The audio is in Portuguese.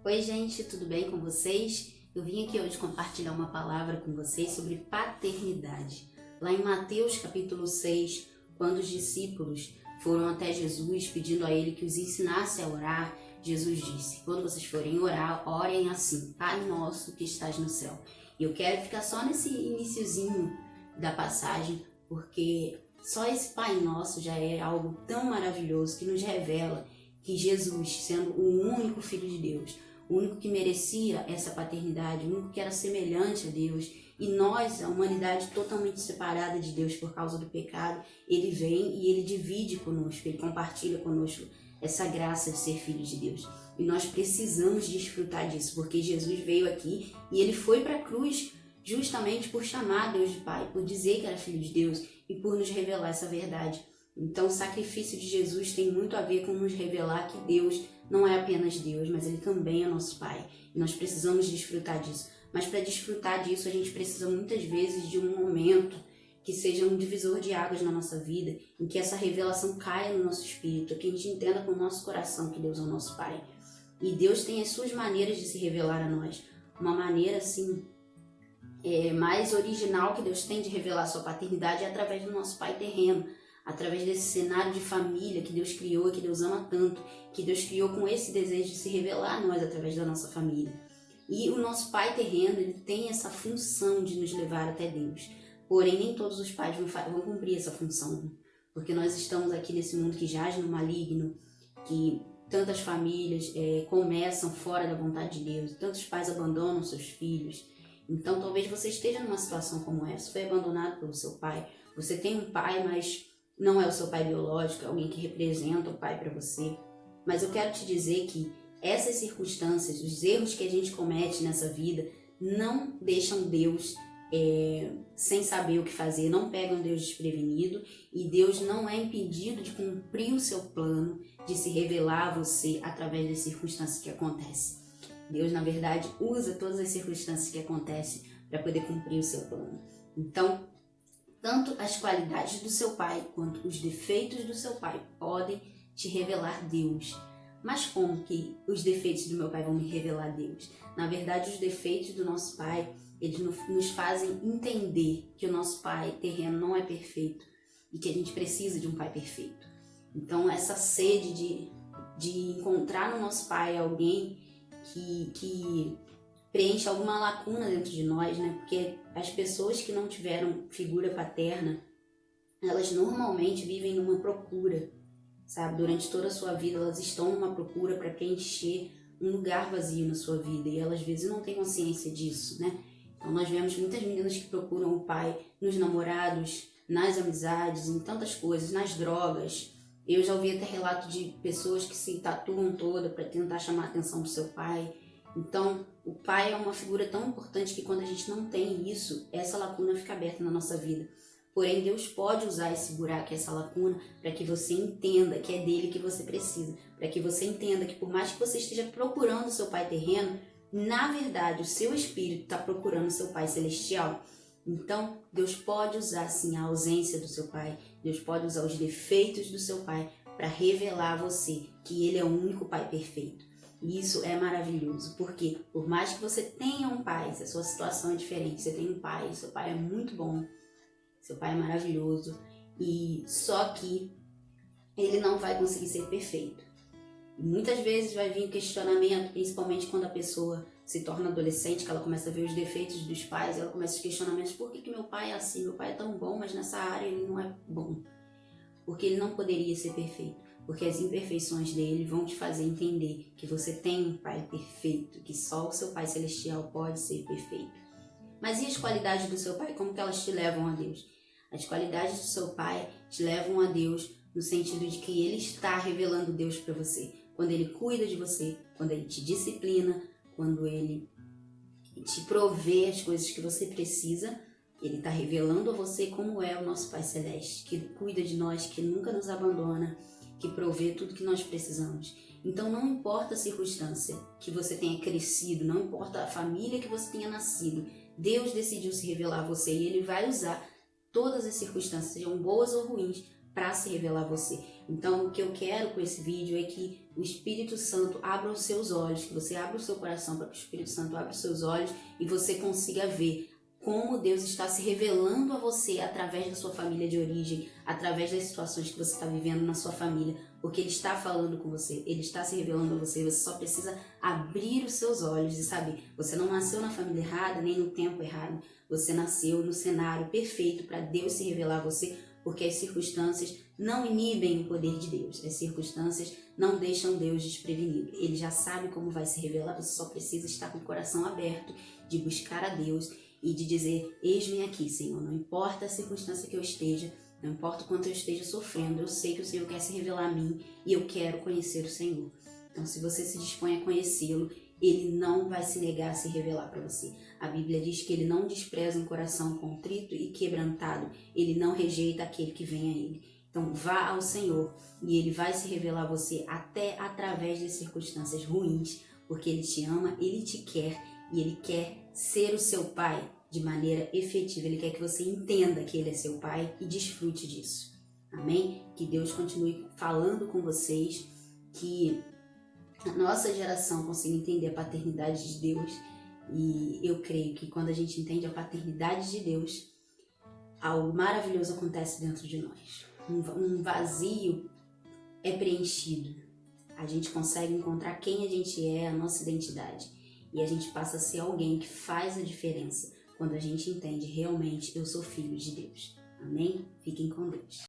Oi gente, tudo bem com vocês? Eu vim aqui hoje compartilhar uma palavra com vocês sobre paternidade. Lá em Mateus capítulo 6, quando os discípulos foram até Jesus pedindo a ele que os ensinasse a orar, Jesus disse: quando vocês forem orar, orem assim: Pai nosso que estás no céu. E eu quero ficar só nesse iniciozinho da passagem, porque só esse Pai nosso já é algo tão maravilhoso que nos revela que Jesus, sendo o único Filho de Deus, o único que merecia essa paternidade, o único que era semelhante a Deus, e nós, a humanidade totalmente separada de Deus por causa do pecado, ele vem e ele divide conosco, ele compartilha conosco essa graça de ser filho de Deus. E nós precisamos desfrutar disso, porque Jesus veio aqui e ele foi para a cruz justamente por chamar Deus de Pai, por dizer que era filho de Deus e por nos revelar essa verdade. Então o sacrifício de Jesus tem muito a ver com nos revelar que Deus não é apenas Deus, mas Ele também é nosso Pai. E nós precisamos desfrutar disso. Mas para desfrutar disso, a gente precisa muitas vezes de um momento que seja um divisor de águas na nossa vida, em que essa revelação caia no nosso espírito, que a gente entenda com o nosso coração que Deus é o nosso Pai. E Deus tem as suas maneiras de se revelar a nós. Uma maneira, assim, mais original que Deus tem de revelar a sua paternidade é através do nosso Pai terreno, através desse cenário de família que Deus criou, que Deus ama tanto, que Deus criou com esse desejo de se revelar a nós através da nossa família. E o nosso Pai terreno, ele tem essa função de nos levar até Deus. Porém, nem todos os pais vão cumprir essa função, porque nós estamos aqui nesse mundo que jaz no maligno, que tantas famílias começam fora da vontade de Deus, tantos pais abandonam seus filhos. Então, talvez você esteja numa situação como essa, foi abandonado pelo seu pai. Você tem um pai, mas não é o seu pai biológico, é alguém que representa o pai para você. Mas eu quero te dizer que essas circunstâncias, os erros que a gente comete nessa vida, não deixam Deus sem saber o que fazer, não pegam Deus desprevenido, e Deus não é impedido de cumprir o seu plano, de se revelar a você através das circunstâncias que acontecem. Deus, na verdade, usa todas as circunstâncias que acontecem para poder cumprir o seu plano. Então, tanto as qualidades do seu pai quanto os defeitos do seu pai podem te revelar Deus. Mas como que os defeitos do meu pai vão me revelar Deus? Na verdade, os defeitos do nosso pai, eles nos fazem entender que o nosso pai terreno não é perfeito e que a gente precisa de um pai perfeito. Então, essa sede de encontrar no nosso pai alguém que preenche alguma lacuna dentro de nós, né? Porque as pessoas que não tiveram figura paterna, elas normalmente vivem numa procura, sabe? Durante toda a sua vida, elas estão numa procura para preencher um lugar vazio na sua vida, e elas às vezes não têm consciência disso, né? Então nós vemos muitas meninas que procuram o pai nos namorados, nas amizades, em tantas coisas, nas drogas. Eu já ouvi até relato de pessoas que se tatuam toda para tentar chamar a atenção do seu pai. Então, o pai é uma figura tão importante que quando a gente não tem isso, essa lacuna fica aberta na nossa vida. Porém, Deus pode usar esse buraco, essa lacuna, para que você entenda que é dele que você precisa. Para que você entenda que por mais que você esteja procurando o seu pai terreno, na verdade, o seu espírito está procurando o seu pai celestial. Então, Deus pode usar, sim, a ausência do seu pai. Deus pode usar os defeitos do seu pai para revelar a você que ele é o único pai perfeito. E isso é maravilhoso, porque por mais que você tenha um pai, se a sua situação é diferente, você tem um pai, seu pai é muito bom, seu pai é maravilhoso, e só que ele não vai conseguir ser perfeito. E muitas vezes vai vir questionamento, principalmente quando a pessoa se torna adolescente, que ela começa a ver os defeitos dos pais, ela começa os questionamentos: por que meu pai é assim? Meu pai é tão bom, mas nessa área ele não é bom. Porque ele não poderia ser perfeito. Porque as imperfeições dele vão te fazer entender que você tem um pai perfeito, que só o seu pai celestial pode ser perfeito. Mas e as qualidades do seu pai? Como que elas te levam a Deus? As qualidades do seu pai te levam a Deus no sentido de que ele está revelando Deus para você. Quando ele cuida de você, quando ele te disciplina, quando ele te provê as coisas que você precisa, ele está revelando a você como é o nosso Pai Celeste, que cuida de nós, que nunca nos abandona, que provê tudo que nós precisamos. Então não importa a circunstância que você tenha crescido, não importa a família que você tenha nascido, Deus decidiu se revelar a você e ele vai usar todas as circunstâncias, sejam boas ou ruins, para se revelar a você. Então, o que eu quero com esse vídeo é que o Espírito Santo abra os seus olhos, que você abra o seu coração para que o Espírito Santo abra os seus olhos e você consiga ver como Deus está se revelando a você através da sua família de origem, através das situações que você está vivendo na sua família, porque Ele está falando com você, Ele está se revelando a você, você só precisa abrir os seus olhos e saber, você não nasceu na família errada, nem no tempo errado, você nasceu no cenário perfeito para Deus se revelar a você, porque as circunstâncias não inibem o poder de Deus, as circunstâncias não deixam Deus desprevenido, Ele já sabe como vai se revelar, você só precisa estar com o coração aberto de buscar a Deus e de dizer, eis-me aqui, Senhor, não importa a circunstância que eu esteja, não importa o quanto eu esteja sofrendo, eu sei que o Senhor quer se revelar a mim e eu quero conhecer o Senhor. Então, se você se dispõe a conhecê-lo, Ele não vai se negar a se revelar para você. A Bíblia diz que Ele não despreza um coração contrito e quebrantado, Ele não rejeita aquele que vem a Ele. Então, vá ao Senhor e Ele vai se revelar a você até através das circunstâncias ruins, porque Ele te ama, Ele te quer e Ele quer ser o seu Pai de maneira efetiva. Ele quer que você entenda que Ele é seu Pai e desfrute disso. Amém? Que Deus continue falando com vocês, que a nossa geração consiga entender a paternidade de Deus. E eu creio que quando a gente entende a paternidade de Deus, algo maravilhoso acontece dentro de nós. Um vazio é preenchido. A gente consegue encontrar quem a gente é, a nossa identidade. E a gente passa a ser alguém que faz a diferença quando a gente entende realmente eu sou filho de Deus. Amém? Fiquem com Deus.